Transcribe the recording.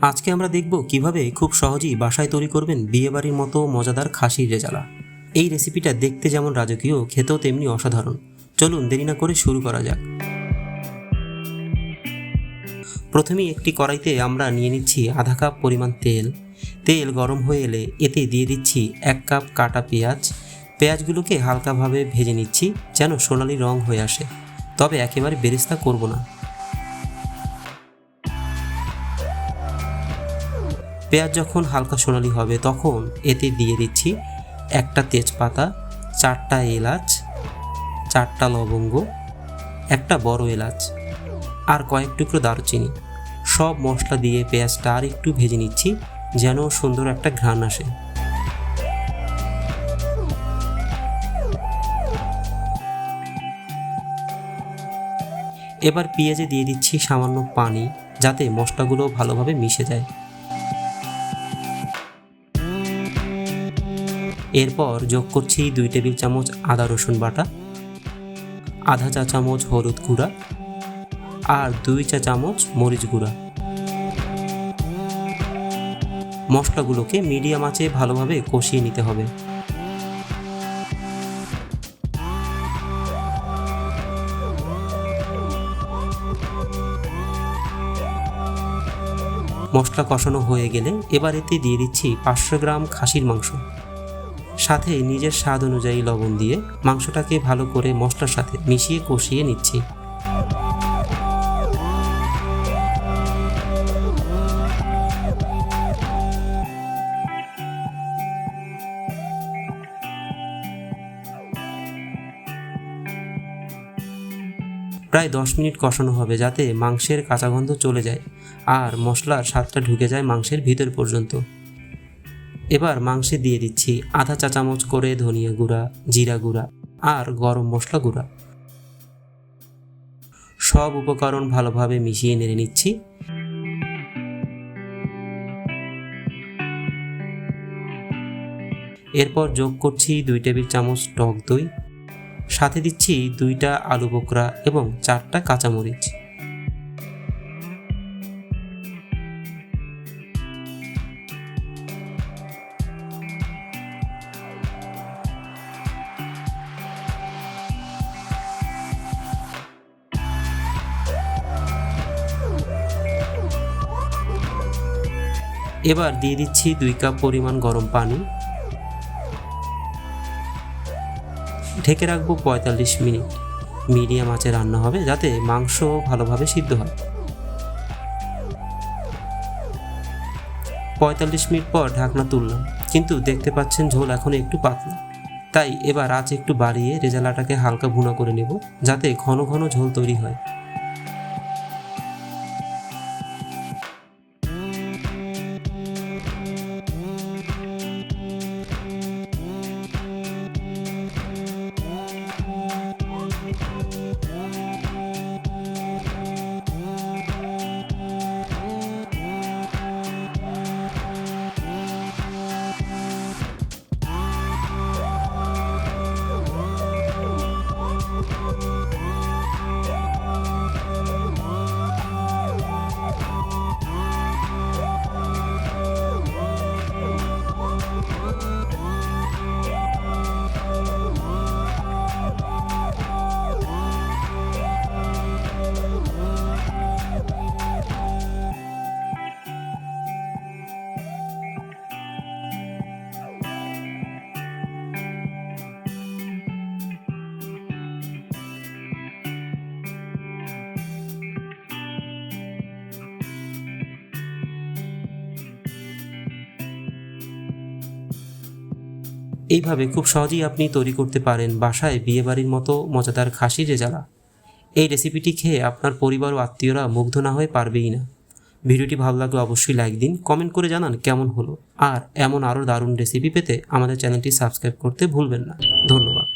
আজকে আমরা দেখব কিভাবে খুব সহজেই বাসায় তৈরি করবেন বিয়েবাড়ির মতো মজাদার খাসির রেজালা। এই রেসিপিটা দেখতে যেমন রাজকীয়, খেতেও তেমনি অসাধারণ। চলুন দেরি না করে শুরু করা যাক। প্রথমেই একটি কড়াইতে আমরা নিয়ে নিচ্ছি আধা কাপ পরিমাণ তেল। তেল গরম হয়ে এলে এতে দিয়ে দিচ্ছি 1 কাপ কাটা পেঁয়াজ। পেঁয়াজগুলোকে হালকাভাবে ভেজে নিচ্ছি যেন সোনালি রং হয়ে আসে, তবে একেবারে বেরেস্তা করব না। পেঁয়াজ যখন হালকা সোনালি হবে তখন এতে দিয়ে দিচ্ছি একটা তেজপাতা, 4টা এলাচ, 4টা লবঙ্গ, একটা বড় এলাচ আর কয়েক টুকরো দারুচিনি। সব মশলা দিয়ে পেঁয়াজটা আর একটু ভেজে নিচ্ছি যেন সুন্দর একটা ঘ্রাণ আসে। এবার পেঁয়াজে দিয়ে দিচ্ছি সামান্য পানি যাতে মশলাগুলো ভালোভাবে মিশে যায়। এরপর যোগ করছি 2 টেবিল চামচ আদা রসুন বাটা, আধা চা চামচ হলুদ গুঁড়া আর 2 চা চামচ মরিচ গুঁড়া। মশলাগুলোকে মিডিয়াম আঁচে ভালোভাবে কষিয়ে নিতে হবে। মশলা কষানো হয়ে গেলে এবার এতে দিয়ে দিচ্ছি 500 গ্রাম খাসির মাংস। সাথে নিজের স্বাদ অনুযায়ী লবণ দিয়ে মাংসটাকে ভালো করে মশলার সাথে মিশিয়ে কষিয়ে নিচ্ছি। প্রায় 10 মিনিট কষানো হবে যাতে মাংসের কাঁচা গন্ধ চলে যায় আর মশলার স্বাদটা ঢুকে যায় মাংসের ভিতর পর্যন্ত। এবার মাংসে দিয়ে দিচ্ছি আধা চা চামচ করে ধনিয়া গুঁড়া, জিরা গুঁড়া আর গরম মশলা গুঁড়া। সব উপকরণ ভালোভাবে মিশিয়ে নেড়ে নিচ্ছি। এরপর যোগ করছি 2 টেবিল চামচ টক দই, সাথে দিচ্ছি 2টা আলু বোখরা এবং 4টা কাঁচামরিচ। এবার দিয়ে দিচ্ছি 2 কাপ পরিমাণ গরম পানি। ঢেকে রাখবো 45 মিনিট। মিডিয়াম আঁচে রান্না হবে যাতে মাংস ভালোভাবে সিদ্ধ হয়। 45 মিনিট পর ঢাকনা তুললাম, কিন্তু দেখতে পাচ্ছেন ঝোল এখন একটু পাতলা। তাই এবার আঁচ একটু বাড়িয়ে রেজালাটাকে হালকা ভুনা করে নেব যাতে ঘন ঘন ঝোল তৈরি হয়। এইভাবে খুব সহজেই আপনি তৈরি করতে পারেন বাসায় বিয়েবাড়ির মতো মজাদার খাসির রেজালা। এই রেসিপিটি খেয়ে আপনার পরিবার ও আত্মীয়রা মুগ্ধ না হয়ে পারবেই না। ভিডিওটি ভালো লাগলে অবশ্যই লাইক দিন, কমেন্ট করে জানান কেমন হলো। আর এমন আরও দারুণ রেসিপি পেতে আমাদের চ্যানেলটি সাবস্ক্রাইব করতে ভুলবেন না। ধন্যবাদ।